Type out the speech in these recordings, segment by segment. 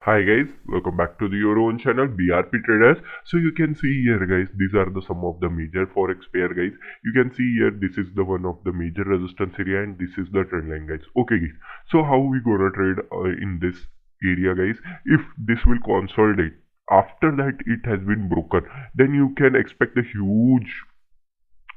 Hi guys, welcome back to your own channel BRP Traders. So you can see here guys, these are the some of the major forex pair guys. You can see here this is the one of the major resistance area and this is the trend line guys. Okay guys, so how we gonna trade in this area guys? If this will consolidate, after that it has been broken, then you can expect a huge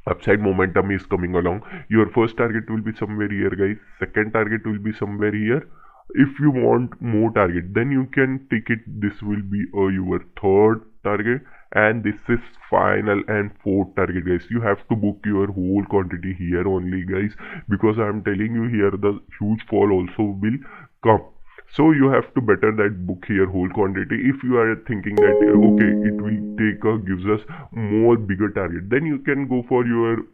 upside momentum is coming along. Your first target will be somewhere here guys, second target will be somewhere here. If you want more target, then you can take it, this will be your third target, and this is final and fourth target guys. You have to book your whole quantity here only guys, because I am telling you here the huge fall also will come. So you have to better that book here whole quantity. If you are thinking that okay, it will take gives us more bigger target, then you can go for your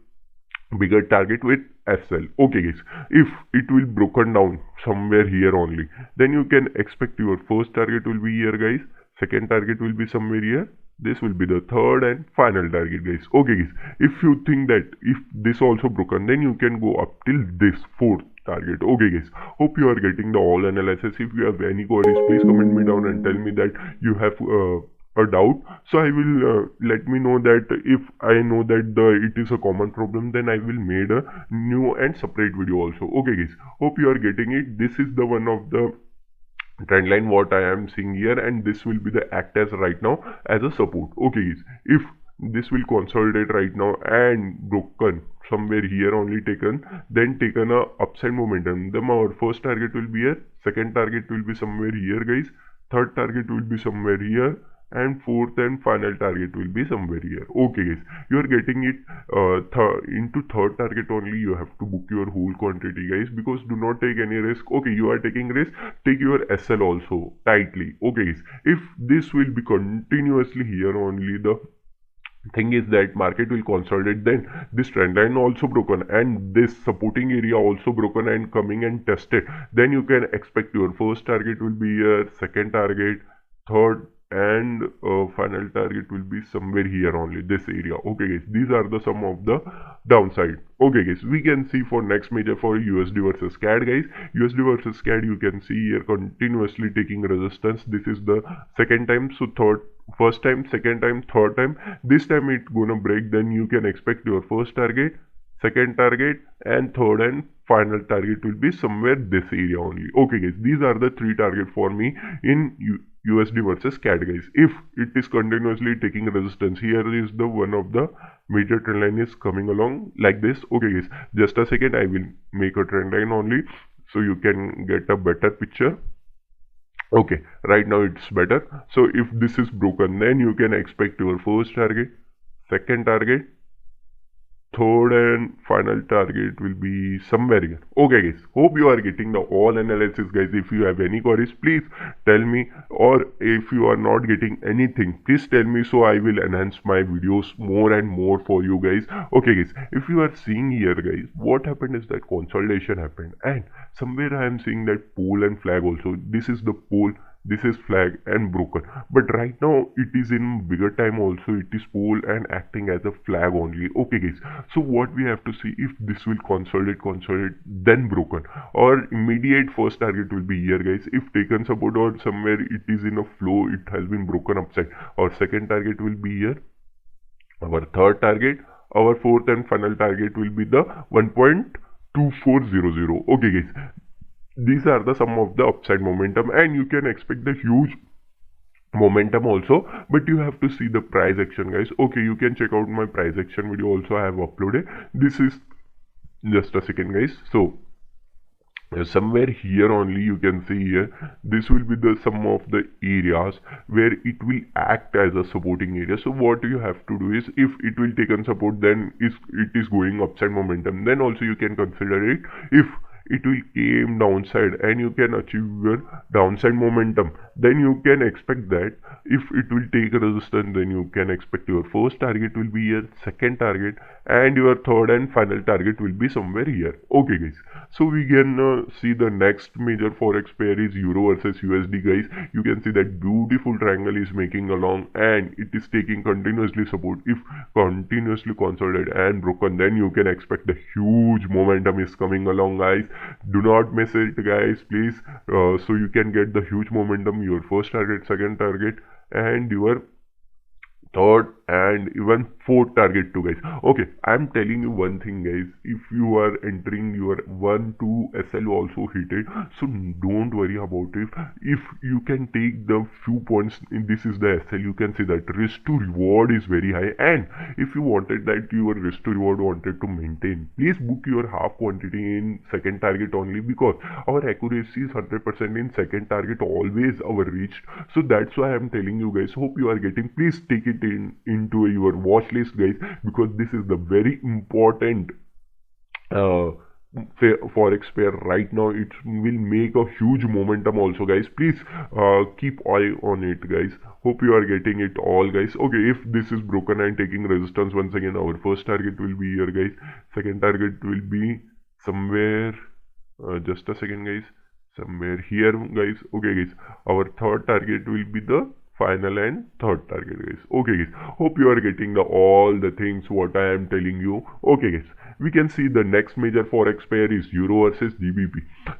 bigger target with SL. Okay guys, if it will broken down somewhere here only, then you can expect your first target will be here guys, second target will be somewhere here, this will be the third and final target guys. Okay guys, if you think that if this also broken, then you can go up till this fourth target. Okay guys, hope you are getting the all analysis. If you have any queries, please comment me down and tell me that you have a doubt, so I will let me know that. If I know that it is a common problem, then I will made a new and separate video also. Okay guys, hope you are getting it. This is the one of the trend line what I am seeing here, and this will be the act as right now as a support. Okay guys, if this will consolidate right now and broken somewhere here only taken, then taken a upside momentum, then our first target will be here, second target will be somewhere here guys, third target will be somewhere here, and fourth and final target will be somewhere here. Okay guys, you are getting it. Into third target only you have to book your whole quantity guys, because do not take any risk. Okay, you are taking risk, take your SL also tightly. Okay guys, if this will be continuously here only, the thing is that market will consolidate, then this trend line also broken and this supporting area also broken and coming and tested, then you can expect your first target will be here, second target, third and final target will be somewhere here only, this area. Okay guys, these are the some of the downside. Okay guys, we can see for next major for USD versus CAD guys. USD versus CAD, you can see here continuously taking resistance. This is the second time, so first time, second time, third time, this time it gonna break, then you can expect your first target, second target and third and final target will be somewhere this area only. Okay guys, these are the three target for me in USD versus CAD guys. If it is continuously taking resistance, here is the one of the major trend line is coming along like this. Okay guys, just a second, I will make a trend line only so you can get a better picture. Okay, right now it's better. So if this is broken, then you can expect your first target, second target, third and final target will be somewhere here. Okay guys, hope you are getting the all analysis guys. If you have any queries, please tell me, or if you are not getting anything, please tell me, so I will enhance my videos more and more for you guys. Okay guys, if you are seeing here guys, what happened is that consolidation happened and somewhere I am seeing that pole and flag also. This is the pole, this is flag and broken, but right now it is in bigger time also, it is pole and acting as a flag only. Okay guys, so what we have to see, if this will consolidate then broken, or immediate first target will be here guys. If taken support or somewhere it is in a flow, it has been broken upside, our second target will be here, our third target, our fourth and final target will be the 1.2400. okay guys, these are the some of the upside momentum, and you can expect the huge momentum also, but you have to see the price action guys. Okay, you can check out my price action video also, I have uploaded. This is just a second guys. So somewhere here only you can see here, this will be the some of the areas where it will act as a supporting area. So what you have to do is, if it will take on support, then it is going upside momentum, then also you can consider it. If it will came downside and you can achieve your downside momentum, then you can expect that. If it will take a resistance, then you can expect your first target will be here, second target, and your third and final target will be somewhere here. Okay guys, so we can see the next major forex pair is Euro versus USD guys. You can see that beautiful triangle is making along and it is taking continuously support. If continuously consolidate and broken, then you can expect the huge momentum is coming along guys. Do not miss it, guys, please. So you can get the huge momentum, your first target, second target, and your third and even fourth target too, guys. Okay, I'm telling you one thing, guys. If you are entering your 1-2 SL also hit it, so don't worry about it. If you can take the few points, this is the SL, you can see that risk to reward is very high. And if you wanted that your risk to reward wanted to maintain, please book your half quantity in second target only, because our accuracy is 100% in second target, always our reach. So that's why I'm telling you, guys. Hope you are getting. Please take it into your watch list, guys, because this is the very important forex pair right now. It will make a huge momentum also, guys. Please keep eye on it, guys. Hope you are getting it all, guys. Okay, if this is broken and taking resistance once again, our first target will be here, guys. Second target will be somewhere, just a second, guys, somewhere here, guys. Okay, guys, our third target will be the final and third target, guys. Okay, guys, hope you are getting all the things what I am telling you. Okay, guys, we can see the next major forex pair is euro versus GBP.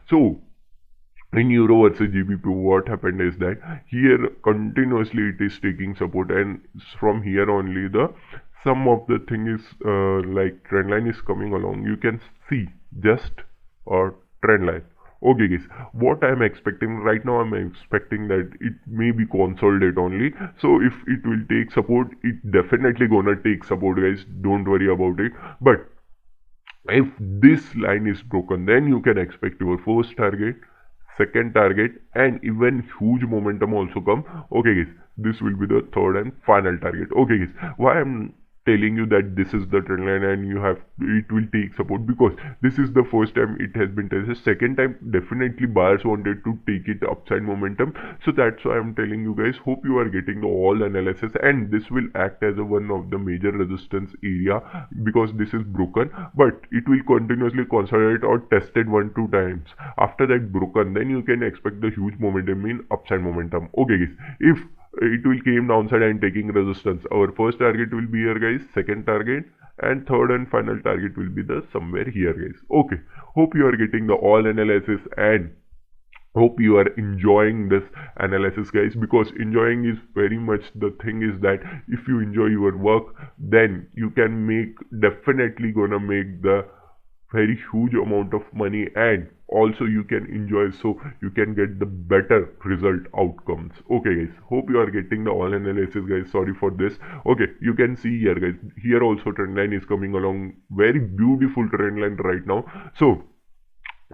So in euro versus GBP, what happened is that here continuously it is taking support, and from here only the some of the thing is like trend line is coming along. You can see just a trend line. Okay, guys, what I'm expecting right now, I'm expecting that it may be consolidate only. So if it will take support, it definitely gonna take support, guys. Don't worry about it. But if this line is broken, then you can expect your first target, second target, and even huge momentum also come. Okay, guys, this will be the third and final target. Okay, guys, why I'm telling you that this is the trend line and you have it will take support, because this is the first time it has been tested. Second time definitely buyers wanted to take it upside momentum, so that's why I'm telling you, guys. Hope you are getting the all analysis, and this will act as a one of the major resistance area, because this is broken, but it will continuously consolidate or tested 1-2 times. After that broken, then you can expect the huge momentum in upside momentum. Okay, guys, if it will came downside and taking resistance, our first target will be here, guys, second target, and third and final target will be the somewhere here, guys. Okay, hope you are getting the all analysis, and hope you are enjoying this analysis, guys, because enjoying is very much the thing is that if you enjoy your work, then you can make, definitely gonna make the very huge amount of money, and also you can enjoy, so you can get the better result outcomes. Okay, guys, hope you are getting the all analysis, guys. Sorry for this. Okay, you can see here, guys, here also trend line is coming along, very beautiful trend line right now. So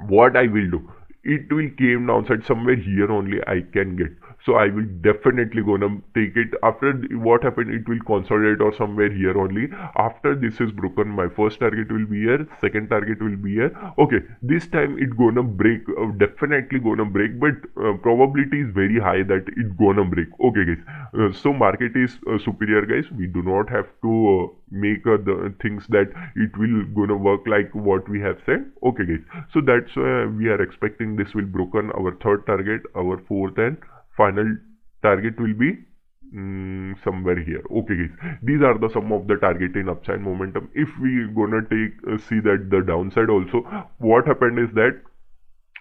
what I will do, it will came downside somewhere here only I can get, so I will definitely gonna take it. After what happened, it will consolidate or somewhere here only. After this is broken, my first target will be here, second target will be here. Okay, this time it gonna break, definitely gonna break, but probability is very high that it gonna break. Okay, guys, so market is superior, guys. We do not have to make the things that it will gonna work like what we have said. Okay, guys, so that's why we are expecting this will broken our third target, our fourth and final target will be somewhere here. Okay, guys, these are the sum of the target in upside momentum. If we gonna take see that the downside also, what happened is that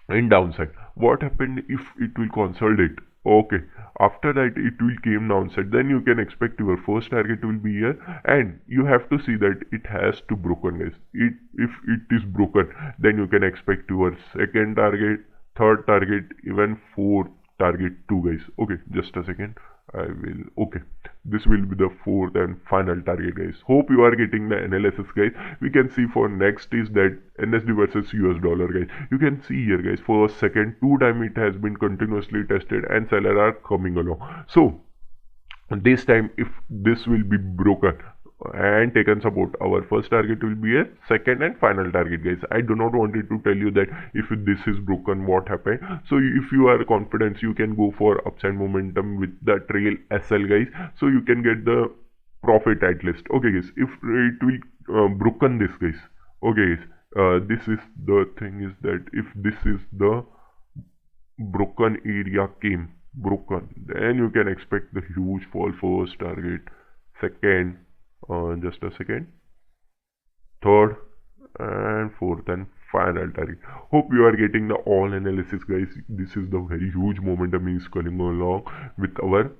in downside, what happened if it will consolidate? Okay, after that it will came downside, then you can expect your first target will be here, and you have to see that it has to broken, guys. If it is broken, then you can expect your second target, third target, even fourth target too, guys. Okay, just a second, I will, okay, this will be the fourth and final target, guys. Hope you are getting the analysis, guys. We can see for next is that NSD versus US dollar, guys. You can see here, guys, for a second, 2 time it has been continuously tested and seller are coming along. So this time if this will be broken and taken support, our first target will be a second and final target, guys. I do not want it to tell you that if this is broken what happened. So if you are confident, you can go for upside momentum with the trail SL, guys, so you can get the profit at least. Okay, guys, if it will broken this, guys. Okay, guys, this is the thing is that if this is the broken area came broken, then you can expect the huge fall. First target, second, just a second, third and fourth and final target. Hope you are getting the all analysis, guys. This is the very huge momentum is coming along with our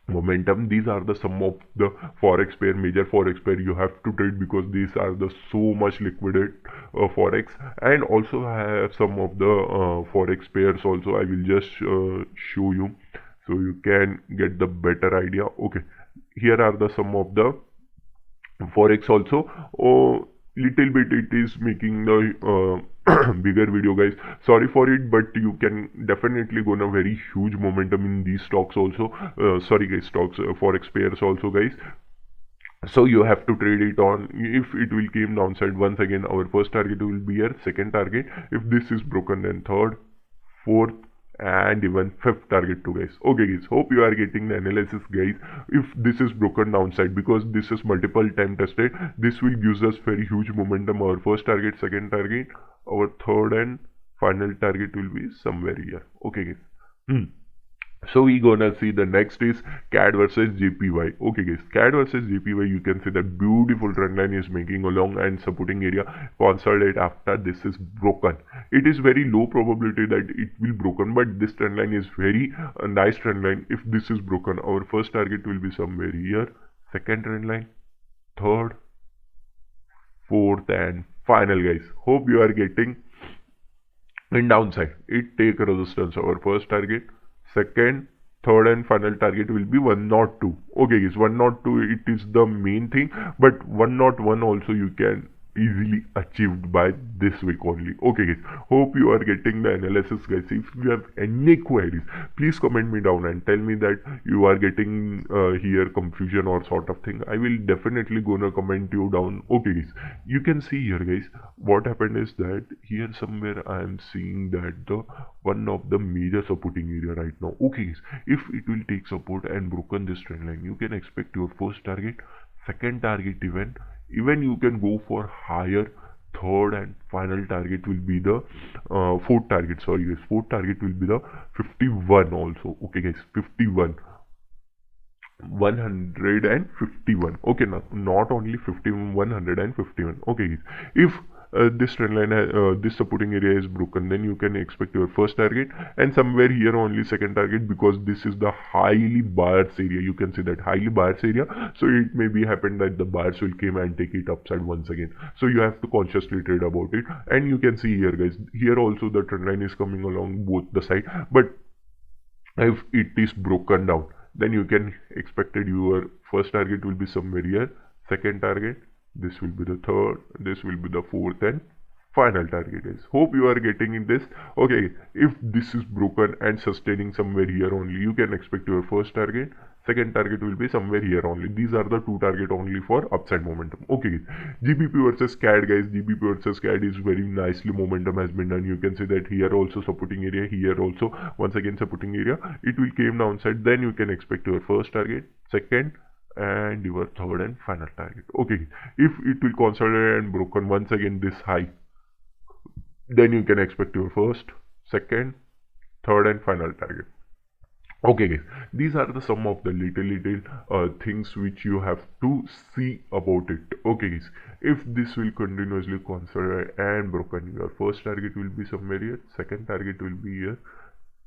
momentum. These are the some of the forex pair, major forex pair you have to trade, because these are the so much liquidate forex. And also I have some of the forex pairs also. I will just show you so you can get the better idea. Okay, here are the some of the forex also. Oh, little bit it is making the bigger video, guys. Sorry for it, but you can definitely go on a very huge momentum in these stocks also. Sorry guys, stocks, forex pairs also, guys. So you have to trade it on. If it will came downside, once again our first target will be here, second target. If this is broken, then third, fourth, and even fifth target too, guys. Okay guys, hope you are getting the analysis, guys. If this is broken downside, because this is multiple time tested, this will gives us very huge momentum. Our first target, second target, our third and final target will be somewhere here. Okay guys. So we gonna see the next is CAD versus JPY. Okay guys, CAD versus JPY, you can see that beautiful trend line is making along and supporting area consolidate after this is broken. It is very low probability that it will broken, but this trend line is very nice trend line. If this is broken, our first target will be somewhere here, second trend line, third, fourth, and final, guys. Hope you are getting in downside. It take resistance. Our first target, second, third, and final target will be 102. Okay guys, 102 it is the main thing, but 101 also you can easily achieved by this week only. Okay guys, hope you are getting the analysis, guys. If you have any queries, please comment me down and tell me that you are getting here confusion or sort of thing. I will definitely gonna comment you down. Okay guys, you can see here, guys, what happened is that here somewhere I am seeing that the one of the major supporting area right now. Okay guys, if it will take support and broken this trend line, you can expect your first target, second target, even you can go for higher. Third and final target will be the fourth target. Sorry guys, fourth target will be the 51 also. Okay guys, 51, 151. Okay, not only 51, 151. Okay guys, if this trend line this supporting area is broken, then you can expect your first target and somewhere here only second target, because this is the highly buyers area. You can see that highly buyers area, so it may be happen that the buyers will came and take it upside once again. So you have to consciously trade about it. And you can see here, guys, here also the trend line is coming along both the side, but if it is broken down, then you can expect that your first target will be somewhere here, second target, this will be the third, this will be the fourth, and final target is. Hope you are getting in this. Okay, if this is broken and sustaining somewhere here only, you can expect your first target, second target will be somewhere here only. These are the two target only for upside momentum. Okay, GBP versus CAD, guys. GBP versus CAD is very nicely momentum has been done. You can see that here also supporting area, here also once again supporting area. It will came downside, then you can expect your first target, second, and your third and final target. Okay, if it will consolidate and broken once again this high, then you can expect your first, second, third, and final target. Okay guys, these are the some of the little things which you have to see about it. Okay guys, if this will continuously consolidate and broken, your first target will be somewhere here, second target will be here,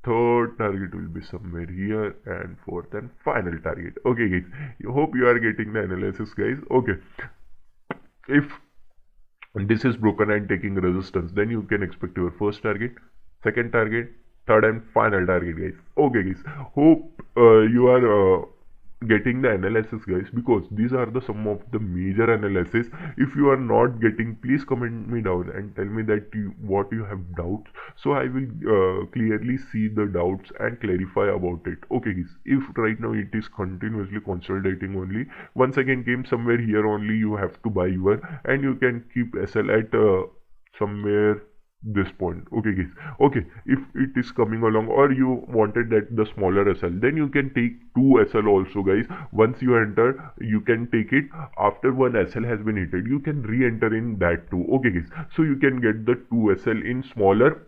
third target will be somewhere here, and fourth and final target. Okay guys, I hope you are getting the analysis, guys. Okay, if this is broken and taking resistance, then you can expect your first target, second target, third and final target, guys. Okay guys, hope you are getting the analysis, guys, because these are the some of the major analysis. If you are not getting, please comment me down and tell me that what you have doubts, so I will clearly see the doubts and clarify about it. Okay guys, if right now it is continuously consolidating only, once again came somewhere here only, you have to buy your, and you can keep SL at somewhere this point. Okay guys, okay, if it is coming along or you wanted that the smaller SL, then you can take 2 SL also, guys. Once you enter, you can take it. After one SL has been hit, you can re-enter in that too. Okay guys, so you can get the 2 SL in smaller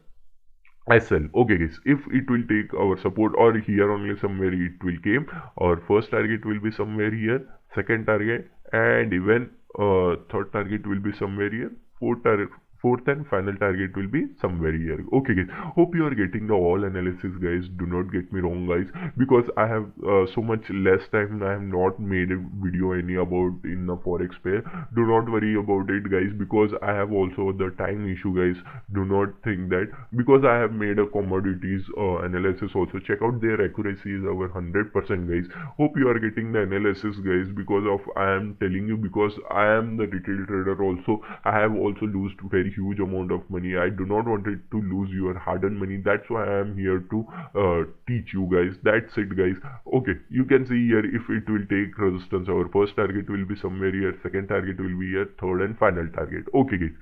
SL. Okay guys, if it will take our support or here only somewhere it will came, our first target will be somewhere here, second target, and even third target will be somewhere here, fourth and final target will be somewhere here. Okay guys, hope you are getting the all analysis guys. Do not get me wrong guys, because I have so much less time. I have not made a video any about in the forex pair. Do not worry about it guys, because I have also the time issue guys. Do not think that because I have made a commodities analysis also. Check out their accuracy is over 100% guys. Hope you are getting the analysis guys, because of I am telling you, because I am the retail trader also. I have also lost very huge amount of money. I do not want it to lose your hard-earned money. That's why I am here to teach you guys. That's it guys. Okay, you can see here if it will take resistance. Our first target will be somewhere here, second target will be here, third and final target. Okay guys,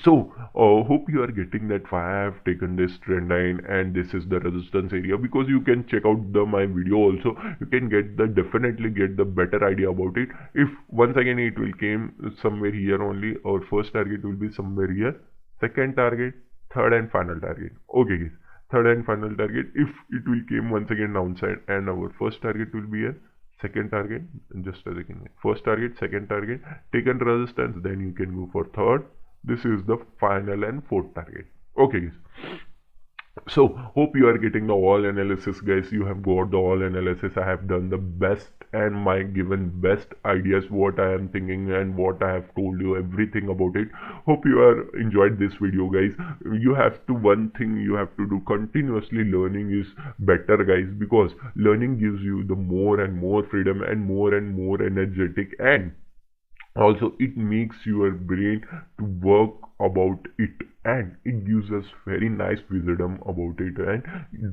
so hope you are getting that why I have taken this trend line and this is the resistance area, because you can check out my video also. You can definitely get the better idea about it. If once again it will came somewhere here only, our first target will be somewhere here, second target, third and final target. Okay guys, third and final target, if it will came once again downside, and our first target will be here, second target, just a second, first target, second target, taken resistance, then you can go for third. This is the final and fourth target. Okay guys, so hope you are getting the all analysis guys. You have got the all analysis. I have done the best and my given best ideas, what I am thinking and what I have told you everything about it. Hope you are enjoyed this video guys. You have to, one thing you have to do, continuously learning is better guys, because learning gives you the more and more freedom and more energetic, and also it makes your brain to work about it, and it gives us very nice wisdom about it. And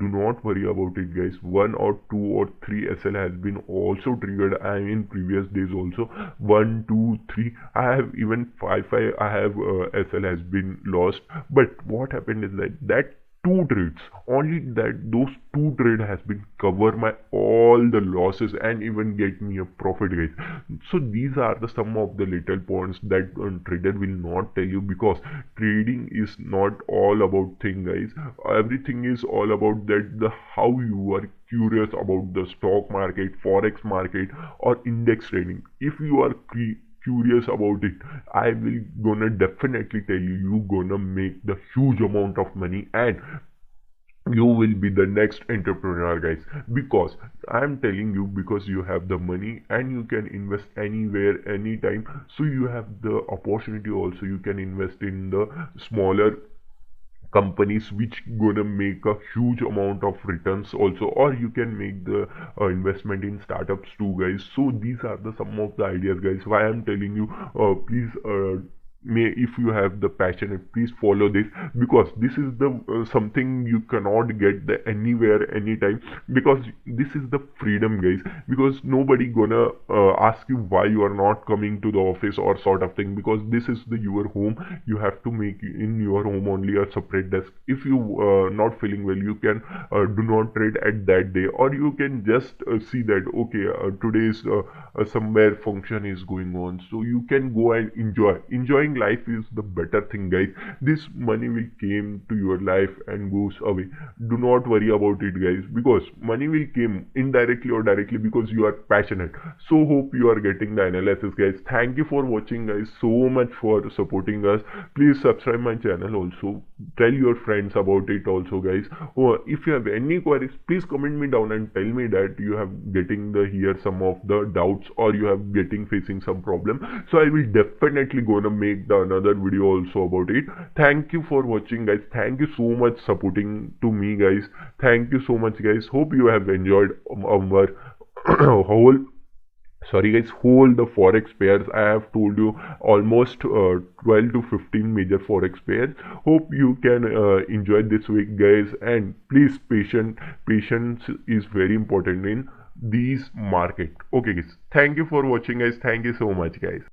do not worry about it guys. 1 or 2 or 3 SL has been also triggered. I in previous days also 1 2 3, I have even 5 I have SL has been lost. But what happened is that two trades only, that those two trade has been cover my all the losses and even get me a profit guys. So these are the some of the little points that trader will not tell you, because trading is not all about thing guys. Everything is all about that the how you are curious about the stock market, forex market or index trading. If you are curious about it, I will gonna definitely tell you, you gonna make the huge amount of money and you will be the next entrepreneur guys. Because I am telling you, because you have the money and you can invest anywhere anytime. So you have the opportunity also, you can invest in the smaller companies which gonna make a huge amount of returns also, or you can make the investment in startups too guys. So these are the some of the ideas guys, why I'm telling you, please if you have the passion, please follow this, because this is the something you cannot get the anywhere anytime, because this is the freedom guys. Because nobody gonna ask you why you are not coming to the office or sort of thing, because this is the your home. You have to make in your home only a separate desk. If you not feeling well, you can do not trade at that day, or you can just see that okay, today's somewhere function is going on, so you can go and enjoying life is the better thing guys. This money will came to your life and goes away. Do not worry about it guys, because money will came indirectly or directly, because you are passionate. So hope you are getting the analysis guys. Thank you for watching guys, so much for supporting us. Please subscribe my channel also, tell your friends about it also guys. If you have any queries, please comment me down and tell me that you have getting the here some of the doubts, or you have getting facing some problem. So I will definitely gonna make the another video also about it. Thank you for watching guys. Thank you so much supporting to me guys. Thank you so much guys. Hope you have enjoyed our whole whole the forex pairs. I have told you almost 12 to 15 major forex pairs. Hope you can enjoy this week guys, and please patience is very important in these market. Okay guys, thank you for watching guys. Thank you so much guys.